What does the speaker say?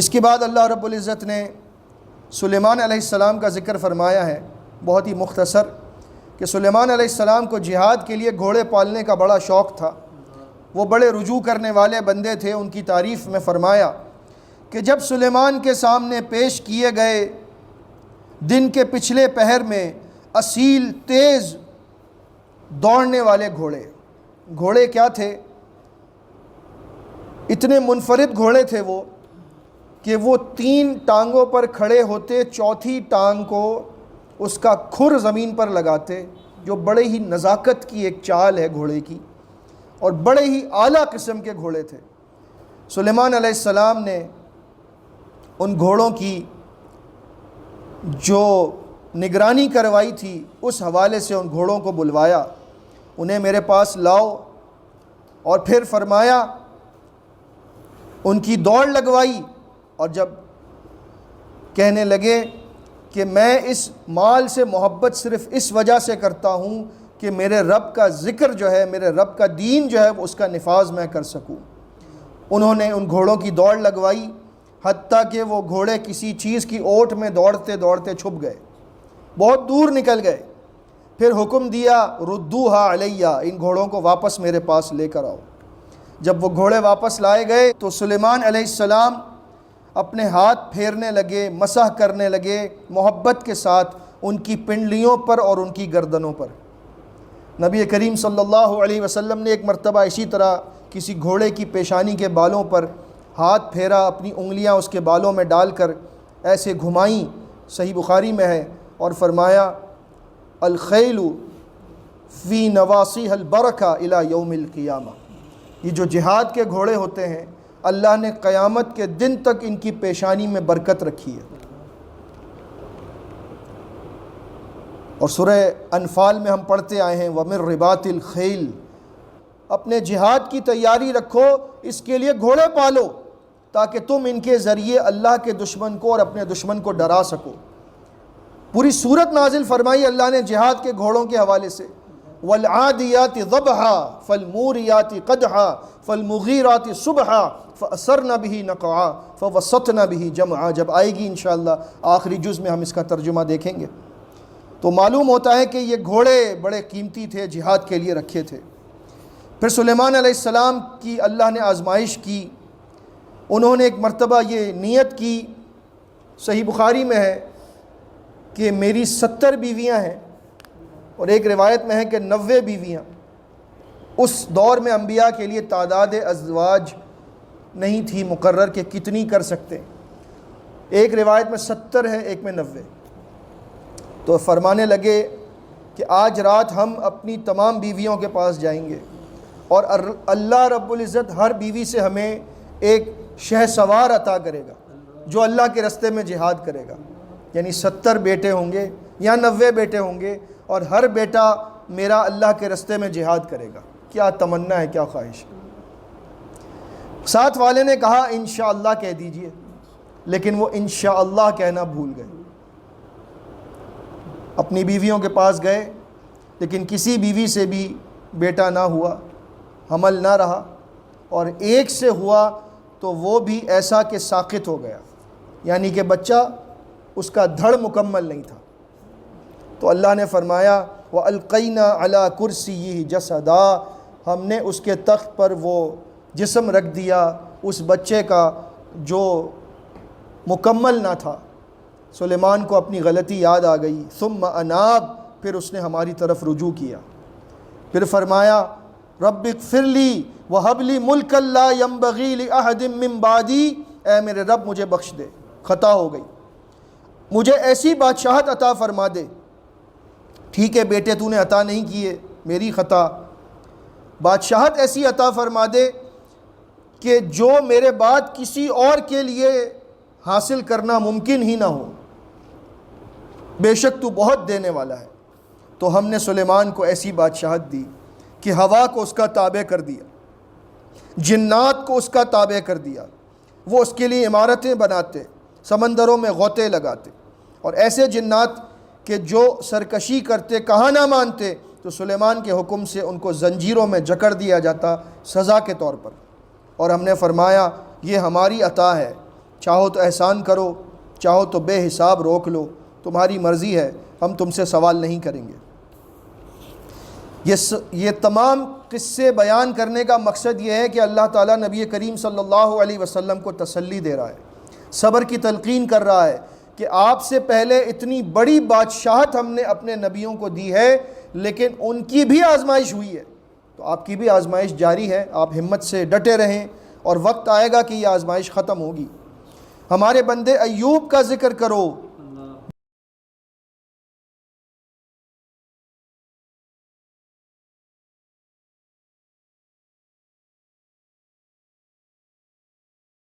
اس کے بعد اللہ رب العزت نے سلیمان علیہ السلام کا ذکر فرمایا ہے بہت ہی مختصر، کہ سلیمان علیہ السلام کو جہاد کے لیے گھوڑے پالنے کا بڑا شوق تھا، وہ بڑے رجوع کرنے والے بندے تھے۔ ان کی تعریف میں فرمایا کہ جب سلیمان کے سامنے پیش کیے گئے دن کے پچھلے پہر میں اصیل تیز دوڑنے والے گھوڑے کیا تھے، اتنے منفرد گھوڑے تھے وہ کہ وہ 3 ٹانگوں پر کھڑے ہوتے، چوتھی ٹانگ کو اس کا کھر زمین پر لگاتے، جو بڑے ہی نزاکت کی ایک چال ہے گھوڑے کی، اور بڑے ہی اعلیٰ قسم کے گھوڑے تھے۔ سلیمان علیہ السلام نے ان گھوڑوں کی جو نگرانی کروائی تھی اس حوالے سے ان گھوڑوں کو بلوایا، انہیں میرے پاس لاؤ، اور پھر فرمایا ان کی دوڑ لگوائی، اور جب کہنے لگے کہ میں اس مال سے محبت صرف اس وجہ سے کرتا ہوں کہ میرے رب کا ذکر جو ہے، میرے رب کا دین جو ہے وہ اس کا نفاذ میں کر سکوں، انہوں نے ان گھوڑوں کی دوڑ لگوائی، حتیٰ کہ وہ گھوڑے کسی چیز کی اوٹ میں دوڑتے دوڑتے چھپ گئے، بہت دور نکل گئے۔ پھر حکم دیا ردوہا علیہ، ان گھوڑوں کو واپس میرے پاس لے کر آؤ۔ جب وہ گھوڑے واپس لائے گئے تو سلیمان علیہ السلام اپنے ہاتھ پھیرنے لگے، مسح کرنے لگے محبت کے ساتھ ان کی پنڈلیوں پر اور ان کی گردنوں پر۔ نبی کریم صلی اللہ علیہ وسلم نے ایک مرتبہ اسی طرح کسی گھوڑے کی پیشانی کے بالوں پر ہاتھ پھیرا، اپنی انگلیاں اس کے بالوں میں ڈال کر ایسے گھمائیں، صحیح بخاری میں ہے، اور فرمایا الخیل فی نواصیہ البرکہ الی یوم القیامہ، یہ جو جہاد کے گھوڑے ہوتے ہیں اللہ نے قیامت کے دن تک ان کی پیشانی میں برکت رکھی ہے۔ اور سورہ انفال میں ہم پڑھتے آئے ہیں وَمِن رِبَاطِ الْخَيْلِ، اپنے جہاد کی تیاری رکھو، اس کے لیے گھوڑے پالو تاکہ تم ان کے ذریعے اللہ کے دشمن کو اور اپنے دشمن کو ڈرا سکو۔ پوری صورت نازل فرمائی اللہ نے جہاد کے گھوڑوں کے حوالے سے، وَالْعَادِيَاتِ ضَبْحًا فَالْمُورِيَاتِ قَدْحًا فَالْمُغِيرَاتِ صُبْحًا فَأَثَرْنَ بِهِ نَقْعًا فَوَسَّطْنَ بِهِ جَمْعًا، جب آئے گی انشاءاللہ آخری جز میں ہم اس کا ترجمہ دیکھیں گے۔ تو معلوم ہوتا ہے کہ یہ گھوڑے بڑے قیمتی تھے، جہاد کے لیے رکھے تھے۔ پھر سلیمان علیہ السلام کی اللہ نے آزمائش کی، انہوں نے ایک مرتبہ یہ نیت کی، صحیح بخاری میں ہے کہ میری 70 بیویاں ہیں، اور ایک روایت میں ہے کہ 90 بیویاں۔ اس دور میں انبیاء کے لیے تعداد ازواج نہیں تھی مقرر کہ کتنی کر سکتے، ایک روایت میں 70 ہے، ایک میں 90۔ تو فرمانے لگے کہ آج رات ہم اپنی تمام بیویوں کے پاس جائیں گے، اور اللہ رب العزت ہر بیوی سے ہمیں ایک شہ سوار عطا کرے گا جو اللہ کے رستے میں جہاد کرے گا، یعنی 70 بیٹے ہوں گے یا 90 بیٹے ہوں گے، اور ہر بیٹا میرا اللہ کے رستے میں جہاد کرے گا۔ کیا تمنا ہے، کیا خواہش ہے۔ ساتھ والے نے کہا انشاءاللہ کہہ دیجئے، لیکن وہ انشاءاللہ کہنا بھول گئے۔ اپنی بیویوں کے پاس گئے، لیکن کسی بیوی سے بھی بیٹا نہ ہوا، حمل نہ رہا، اور ایک سے ہوا تو وہ بھی ایسا کہ ساقط ہو گیا، یعنی کہ بچہ اس کا دھڑ مکمل نہیں تھا۔ تو اللہ نے فرمایا وَأَلْقَيْنَا عَلَىٰ كُرْسِيِّهِ جَسَدًا، ہم نے اس کے تخت پر وہ جسم رکھ دیا اس بچے کا جو مکمل نہ تھا۔ سلیمان کو اپنی غلطی یاد آ گئی، ثم اناب، پھر اس نے ہماری طرف رجوع کیا، پھر فرمایا رب اغفر لی وہب لی ملکا لا ینبغی لأحد من بعدی، اے میرے رب مجھے بخش دے، خطا ہو گئی، مجھے ایسی بادشاہت عطا فرما دے۔ ٹھیک ہے بیٹے تو نے عطا نہیں کیے، میری خطا، بادشاہت ایسی عطا فرما دے کہ جو میرے بعد کسی اور کے لیے حاصل کرنا ممکن ہی نہ ہو، بے شک تو بہت دینے والا ہے۔ تو ہم نے سلیمان کو ایسی بادشاہت دی کہ ہوا کو اس کا تابع کر دیا، جنات کو اس کا تابع کر دیا، وہ اس کے لیے عمارتیں بناتے، سمندروں میں غوطے لگاتے، اور ایسے جنات کہ جو سرکشی کرتے، کہاں نہ مانتے، تو سلیمان کے حکم سے ان کو زنجیروں میں جکڑ دیا جاتا سزا کے طور پر۔ اور ہم نے فرمایا یہ ہماری عطا ہے، چاہو تو احسان کرو، چاہو تو بے حساب روک لو، تمہاری مرضی ہے، ہم تم سے سوال نہیں کریں گے۔ یہ تمام قصے بیان کرنے کا مقصد یہ ہے کہ اللہ تعالیٰ نبی کریم صلی اللہ علیہ وسلم کو تسلی دے رہا ہے، صبر کی تلقین کر رہا ہے کہ آپ سے پہلے اتنی بڑی بادشاہت ہم نے اپنے نبیوں کو دی ہے، لیکن ان کی بھی آزمائش ہوئی ہے، تو آپ کی بھی آزمائش جاری ہے، آپ ہمت سے ڈٹے رہیں اور وقت آئے گا کہ یہ آزمائش ختم ہوگی۔ ہمارے بندے ایوب کا ذکر کرو